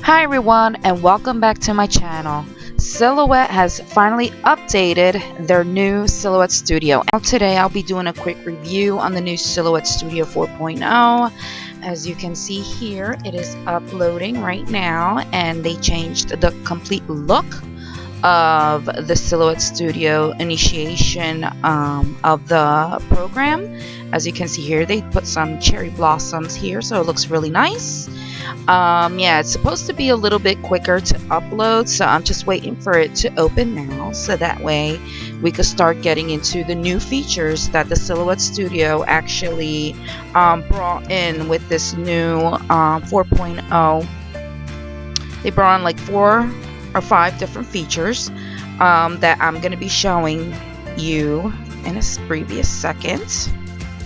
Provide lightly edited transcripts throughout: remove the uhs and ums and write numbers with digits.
Hi everyone, and welcome back to my channel. Silhouette has finally updated their new Silhouette Studio. Now today I'll be doing a quick review on the new Silhouette Studio 4.0. As you can see here, it is uploading right now, and they changed the complete look of the Silhouette Studio initiation of the program. As you can see here, they put some cherry blossoms here, so it looks really nice. Yeah, it's supposed to be a little bit quicker to upload, so I'm just waiting for it to open now, so that way we could start getting into the new features that the Silhouette Studio actually brought in with this new 4.0. They brought in like 4 or 5 different features that I'm going to be showing you in a previous second.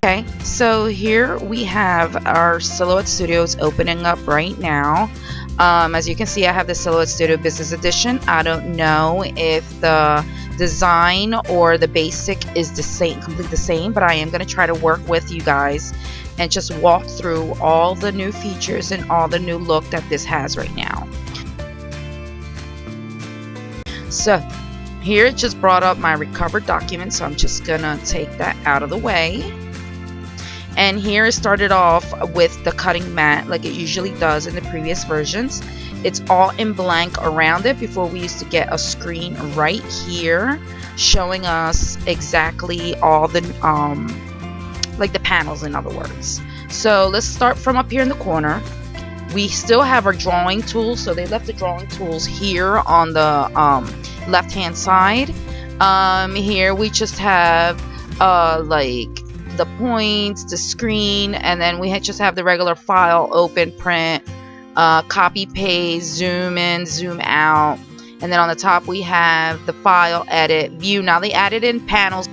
Okay, so here we have our Silhouette Studios opening up right now. As you can see, I have the Silhouette Studio Business Edition. I don't know if the design or the basic is the same, completely the same, but I am going to try to work with you guys and just walk through all the new features and all the new look that this has right now. So here it just brought up my recovered document, so I'm just gonna take that out of the way. And here it started off with the cutting mat like it usually does in the previous versions. It's all in blank around it. Before, we used to get a screen right here showing us exactly all the like the panels, in other words. So let's start from up here in the corner. We still have our drawing tools, so they left the drawing tools here on the left hand side. Here we just have like the points, the screen, and then we just have the regular file, open, print, copy, paste, zoom in, zoom out, and then on the top we have the file, edit, view. Now they added in panels.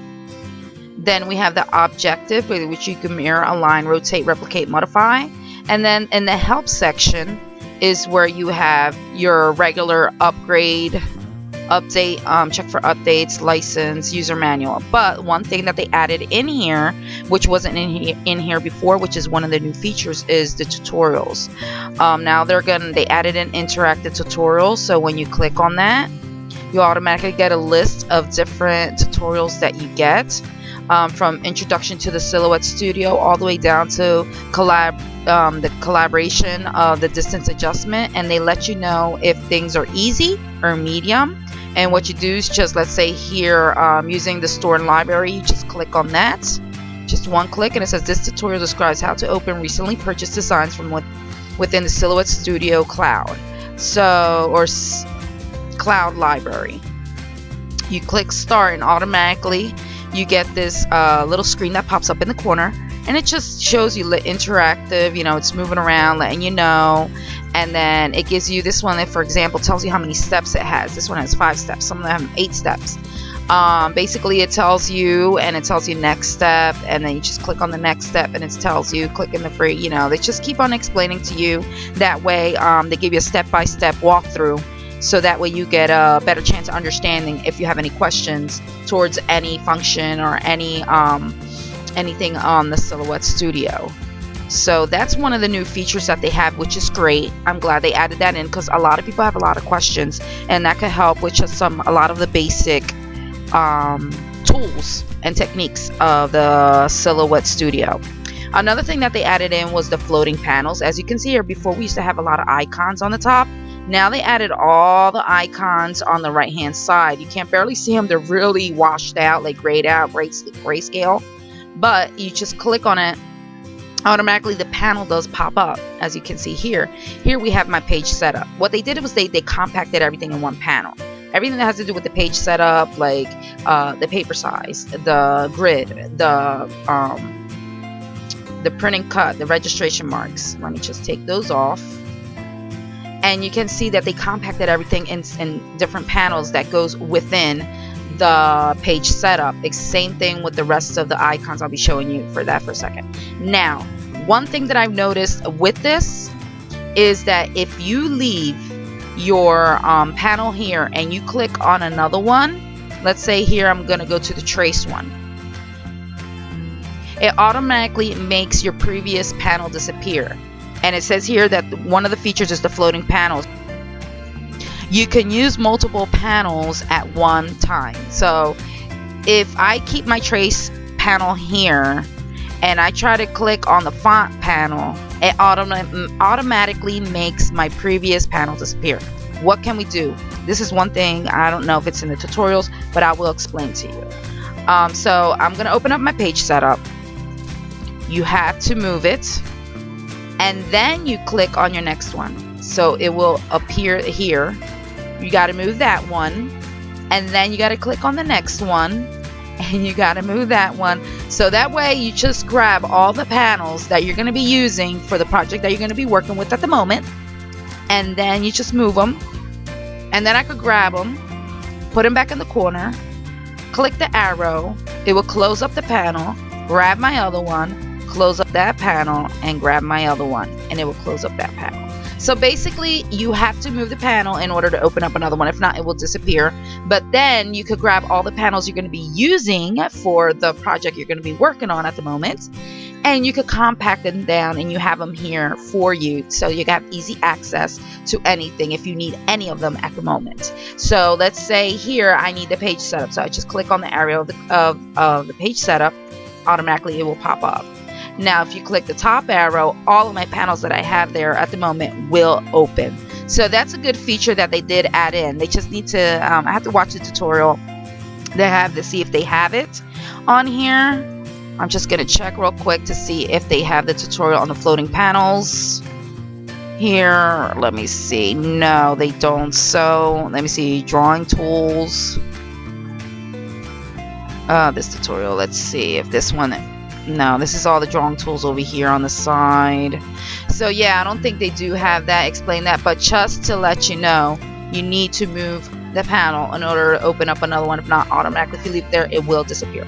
Then we have the objective, which you can mirror, align, rotate, replicate, modify. And then in the help section is where you have your regular upgrade, update, check for updates, license, user manual. But one thing that they added in here, which wasn't in here before, which is one of the new features, is the tutorials. Now they added in interactive tutorials, so when you click on that, you automatically get a list of different tutorials that you get, from introduction to the Silhouette Studio all the way down to the collaboration of the distance adjustment, and they let you know if things are easy or medium. And what you do is just, let's say here, using the store and library, you just click on that, just one click, and it says this tutorial describes how to open recently purchased designs from within the Silhouette Studio Cloud, or Cloud Library. You click start, and automatically you get this little screen that pops up in the corner, and it just shows you interactive, it's moving around, letting you know. And then it gives you this one that, for example, tells you how many steps it has. This one has 5 steps. Some of them have 8 steps. Basically, it tells you, and it tells you next step, and then you just click on the next step, and it tells you click in the free. They just keep on explaining to you. That way, they give you a step-by-step walkthrough, so that way you get a better chance of understanding if you have any questions towards any function or anything on the Silhouette Studio. So that's one of the new features that they have, which is great. I'm glad they added that in, because a lot of people have a lot of questions, and that could help with just a lot of the basic tools and techniques of the Silhouette Studio. Another thing that they added in was the floating panels. As you can see here, before we used to have a lot of icons on the top. Now they added all the icons on the right hand side. You can't barely see them. They're really washed out, like grayed out, grayscale. But you just click on it, automatically the panel does pop up, as you can see here. Here we have my page setup. What they did was they compacted everything in one panel. Everything that has to do with the page setup, like the paper size, the grid, the print and cut, the registration marks. Let me just take those off. And you can see that they compacted everything in different panels that goes within the page setup. Same thing with the rest of the icons. I'll be showing you for that for a second. Now, one thing that I've noticed with this is that if you leave your panel here and you click on another one, let's say here I'm going to go to the trace one, it automatically makes your previous panel disappear. And it says here that one of the features is the floating panels. You can use multiple panels at one time. So if I keep my trace panel here and I try to click on the font panel, it automatically makes my previous panel disappear. What can we do? This is one thing, I don't know if it's in the tutorials, but I will explain to you. So I'm going to open up my page setup. You have to move it, and then you click on your next one. So it will appear here. You got to move that one, and then you got to click on the next one, and you got to move that one. So that way you just grab all the panels that you're going to be using for the project that you're going to be working with at the moment, and then you just move them. And then I could grab them, put them back in the corner, click the arrow, it will close up the panel, grab my other one, close up that panel, and grab my other one, and it will close up that panel. So basically you have to move the panel in order to open up another one. If not, it will disappear. But then you could grab all the panels you're going to be using for the project you're going to be working on at the moment, and you could compact them down, and you have them here for you, so you have easy access to anything if you need any of them at the moment. So let's say here I need the page setup, so I just click on the arrow of the page setup. Automatically it will pop up. Now if you click the top arrow, all of my panels that I have there at the moment will open. So that's a good feature that they did add in. They just need to I have to watch the tutorial they have to see if they have it on here. I'm just going to check real quick to see if they have the tutorial on the floating panels here. Let me see. No, they don't. So let me see, drawing tools, this tutorial. Let's see if this one, no, this is all the drawing tools over here on the side. So yeah, I don't think they do have that, explain that, but just to let you know, you need to move the panel in order to open up another one. If not, automatically if you leave it there, it will disappear.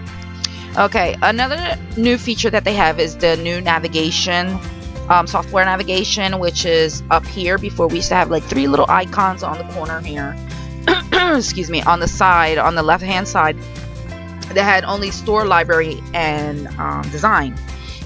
Okay, another new feature that they have is the new navigation, software navigation, which is up here. Before we used to have like 3 little icons on the corner here, excuse me, on the side, on the left hand side, that had only store, library, and design.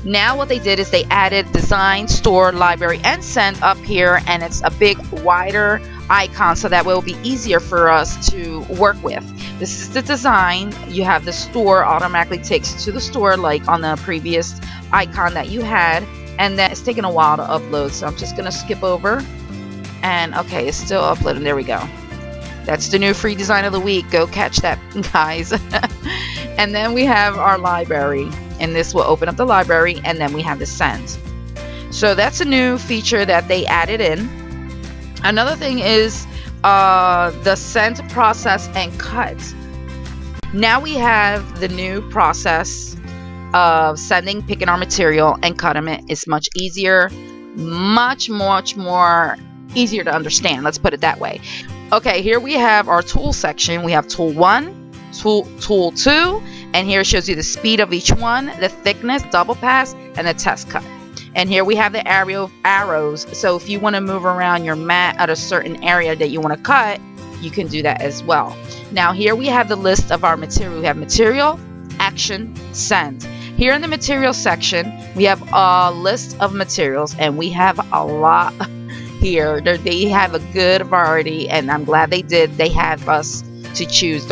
Now what they did is they added design, store, library, and send up here, and it's a big wider icon, so that way it will be easier for us to work with. This is the design. You have the store, automatically takes you to the store like on the previous icon that you had, and then it's taking a while to upload, so I'm just gonna skip over. And okay, it's still uploading. There we go. That's the new free design of the week. Go catch that, guys. And then we have our library, and this will open up the library, and then we have the send. So that's a new feature that they added in. Another thing is the send, process, and cut. Now we have the new process of sending, picking our material, and cutting it. It's much easier, much more easier to understand. Let's put it that way. Okay, here we have our tool section. We have tool 1, tool 2, and here it shows you the speed of each one, the thickness, double pass, and the test cut. And here we have the arrows. So if you want to move around your mat at a certain area that you want to cut, you can do that as well. Now here we have the list of our material. We have material, action, send. Here in the material section, we have a list of materials, and we have a lot here. They have a good variety, and I'm glad they did. They have us to choose.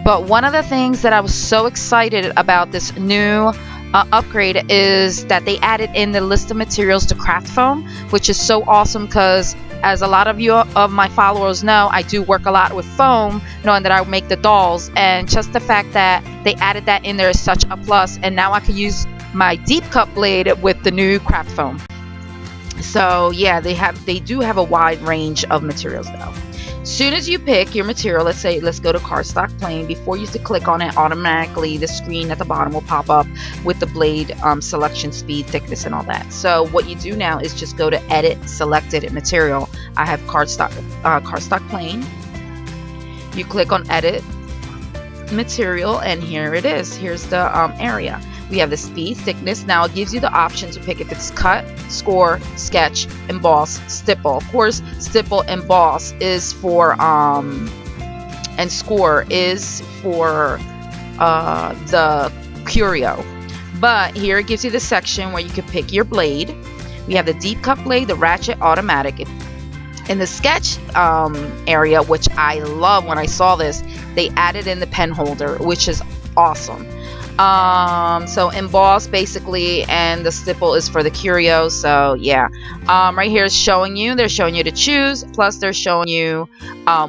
But one of the things that I was so excited about this new upgrade is that they added in the list of materials to craft foam, which is so awesome because, as a lot of you of my followers know, I do work a lot with foam, knowing that I make the dolls, and just the fact that they added that in there is such a plus. And now I can use my deep cut blade with the new craft foam. So yeah, they do have a wide range of materials though. Soon as you pick your material, let's go to cardstock plain. Before you used to click on it, automatically the screen at the bottom will pop up with the blade selection, speed, thickness, and all that. So what you do now is just go to edit selected material. I have cardstock plain. You click on edit material, and here it is. Here's the area. We have the speed, thickness. Now it gives you the option to pick if it's cut, score, sketch, emboss, stipple. Of course, stipple, emboss is for and score is for the curio. But here it gives you the section where you can pick your blade. We have the deep cut blade, the ratchet automatic. In the sketch area, which I love, when I saw this, they added in the pen holder, which is awesome. So emboss basically, and the stipple is for the curio. So yeah, right here is showing you, they're showing you to choose, plus they're showing you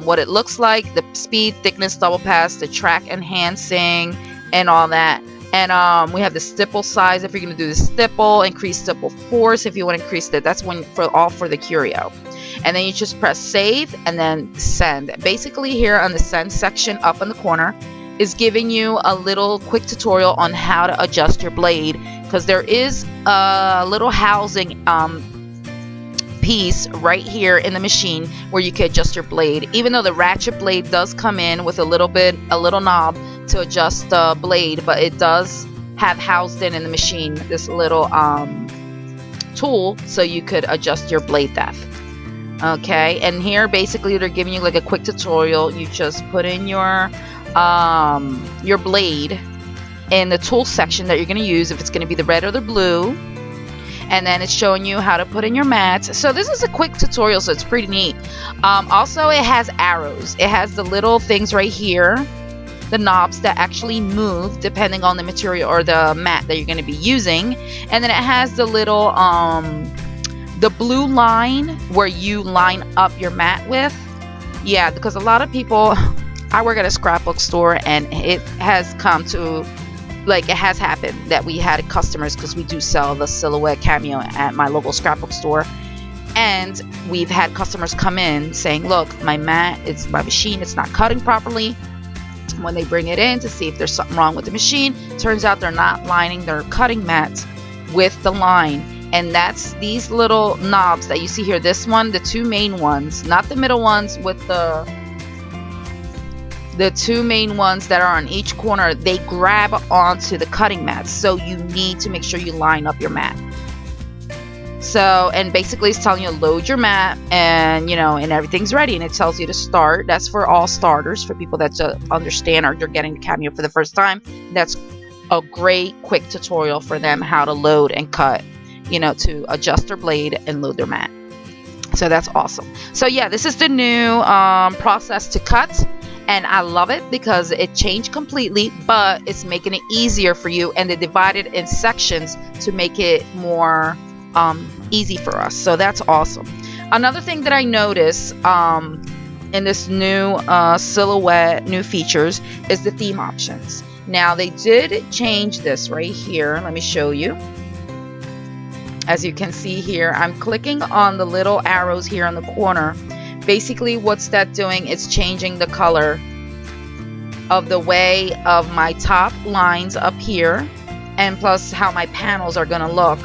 what it looks like, the speed, thickness, double pass, the track enhancing, and all that. And we have the stipple size if you're going to do the stipple, increase stipple force if you want to increase it. That's one for the curio. And then you just press save and then send. Basically here on the send section up in the corner is giving you a little quick tutorial on how to adjust your blade, because there is a little housing piece right here in the machine where you can adjust your blade. Even though the ratchet blade does come in with a little knob to adjust the blade, but it does have housed in the machine this little tool so you could adjust your blade depth. Okay, and here basically they're giving you like a quick tutorial. You just put in your blade in the tool section that you're going to use, if it's going to be the red or the blue, and then it's showing you how to put in your mats. So this is a quick tutorial, so it's pretty neat. Also, it has arrows. It has the little things right here, the knobs that actually move depending on the material or the mat that you're going to be using. And then it has the little the blue line where you line up your mat with. Yeah, because a lot of people, I work at a scrapbook store, and it has come to, like, it has happened that we had customers, because we do sell the silhouette cameo at my local scrapbook store, and we've had customers come in saying, look, my machine, it's not cutting properly. When they bring it in to see if there's something wrong with the machine, turns out they're not lining their cutting mats with the line. And that's these little knobs that you see here. This one, the two main ones, not the middle ones, with the two main ones that are on each corner, they grab onto the cutting mats. So you need to make sure you line up your mat. So, and basically it's telling you to load your mat, and and everything's ready, and it tells you to start. That's for all starters, for people that understand or you're getting the cameo for the first time. That's a great quick tutorial for them, how to load and cut, to adjust their blade and load their mat. So that's awesome. So yeah, this is the new process to cut, and I love it because it changed completely, but it's making it easier for you, and they divided in sections to make it more easy for us. So that's awesome. Another thing that I noticed in this new silhouette, new features, is the theme options. Now they did change this right here. Let me show you. As you can see here, I'm clicking on the little arrows here in the corner. Basically, what's that doing? It's changing the color of the way of my top lines up here, and plus how my panels are gonna look.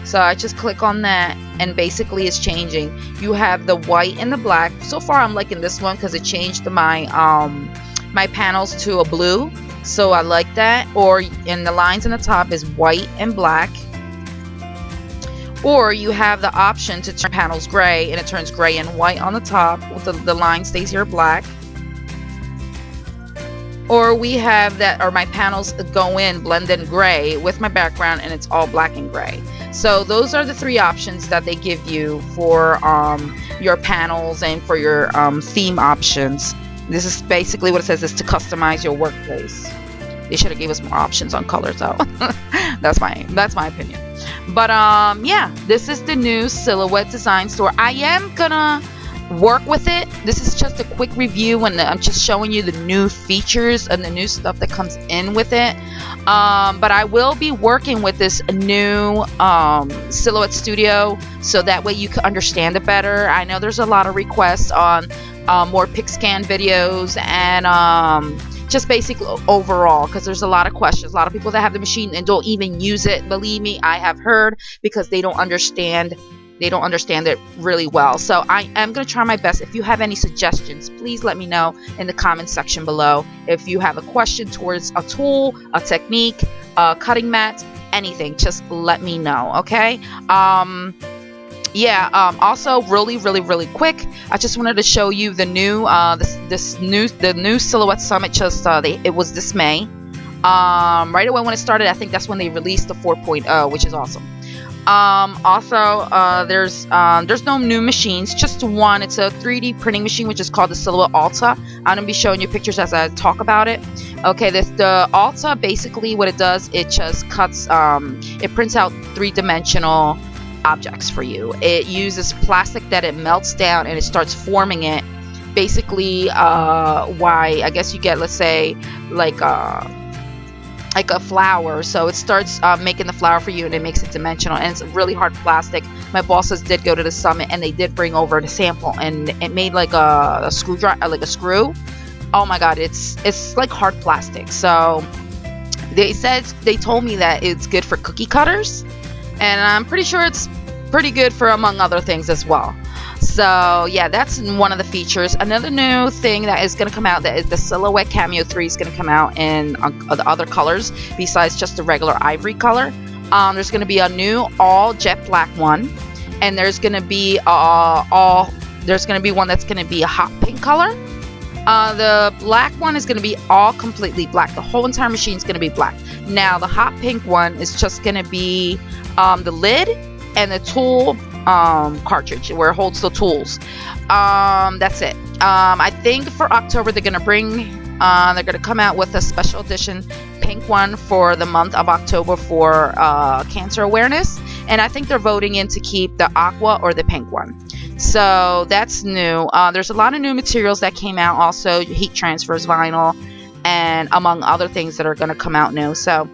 So I just click on that, and basically it's changing. You have the white and the black. So far I'm liking this one because it changed my my panels to a blue, so I like that. Or in the lines in the top is white and black. Or you have the option to turn panels gray, and it turns gray and white on the top, with the line stays here black. Or we have that, or my panels go in, blend in gray with my background, and it's all black and gray. So those are the three options that they give you for your panels and for your theme options. This is basically what it says, is to customize your workplace. They should have gave us more options on colors though. That's my opinion. But yeah, this is the new Silhouette Design Store. I am gonna work with it. This is just a quick review, and I'm just showing you the new features and the new stuff that comes in with it. But I will be working with this new Silhouette Studio, so that way you can understand it better. I know there's a lot of requests on more pick scan videos, and just basically overall, because there's a lot of questions. A lot of people that have the machine and don't even use it. Believe me, I have heard, because they don't understand it really well. So I am going to try my best. If you have any suggestions, please let me know in the comment section below. If you have a question towards a tool, a technique, a cutting mat, anything, just let me know, okay? Also really quick, I just wanted to show you the new the new Silhouette Summit. Just it was this May, right away when it started. I think that's when they released the 4.0, which is awesome. There's no new machines, just one. It's a 3D printing machine, which is called the Silhouette Alta. I'm gonna be showing you pictures as I talk about it. Okay, the Alta, basically what it does, it just cuts, it prints out three-dimensional objects for you. It uses plastic that it melts down and it starts forming it. Basically, why I guess you get, let's say, like a flower, so it starts making the flower for you, and it makes it dimensional, and it's really hard plastic. My bosses did go to the summit and they did bring over the sample, and it made like a screwdriver, like a screw. Oh my god, it's like hard plastic. So they told me that it's good for cookie cutters, and I'm pretty sure it's pretty good for among other things as well. So yeah, that's one of the features. Another new thing that is going to come out, that is the Silhouette Cameo 3 is going to come out in the other colors besides just the regular ivory color. There's going to be a new all jet black one, and there's going to be one that's going to be a hot pink color. The black one is going to be all completely black. The whole entire machine is going to be black. Now the hot pink one is just going to be the lid and the tool cartridge where it holds the tools. That's it. I think for October they're gonna come out with a special edition pink one for the month of October for cancer awareness, and I think they're voting in to keep the aqua or the pink one. So that's new. There's a lot of new materials that came out, also heat transfers, vinyl, and among other things that are going to come out new. So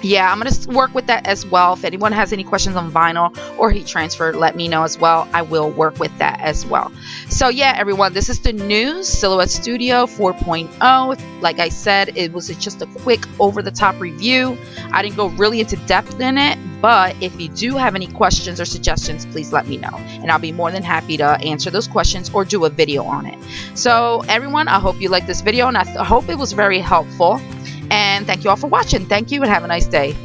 yeah, I'm going to work with that as well. If anyone has any questions on vinyl or heat transfer, let me know as well. I will work with that as well. So yeah, everyone, this is the new Silhouette Studio 4.0. Like I said, it was just a quick over-the-top review. I didn't go really into depth in it, but if you do have any questions or suggestions, please let me know, and I'll be more than happy to answer those questions or do a video on it. So everyone, I hope you liked this video, and I hope it was very helpful. And thank you all for watching. Thank you, and have a nice day.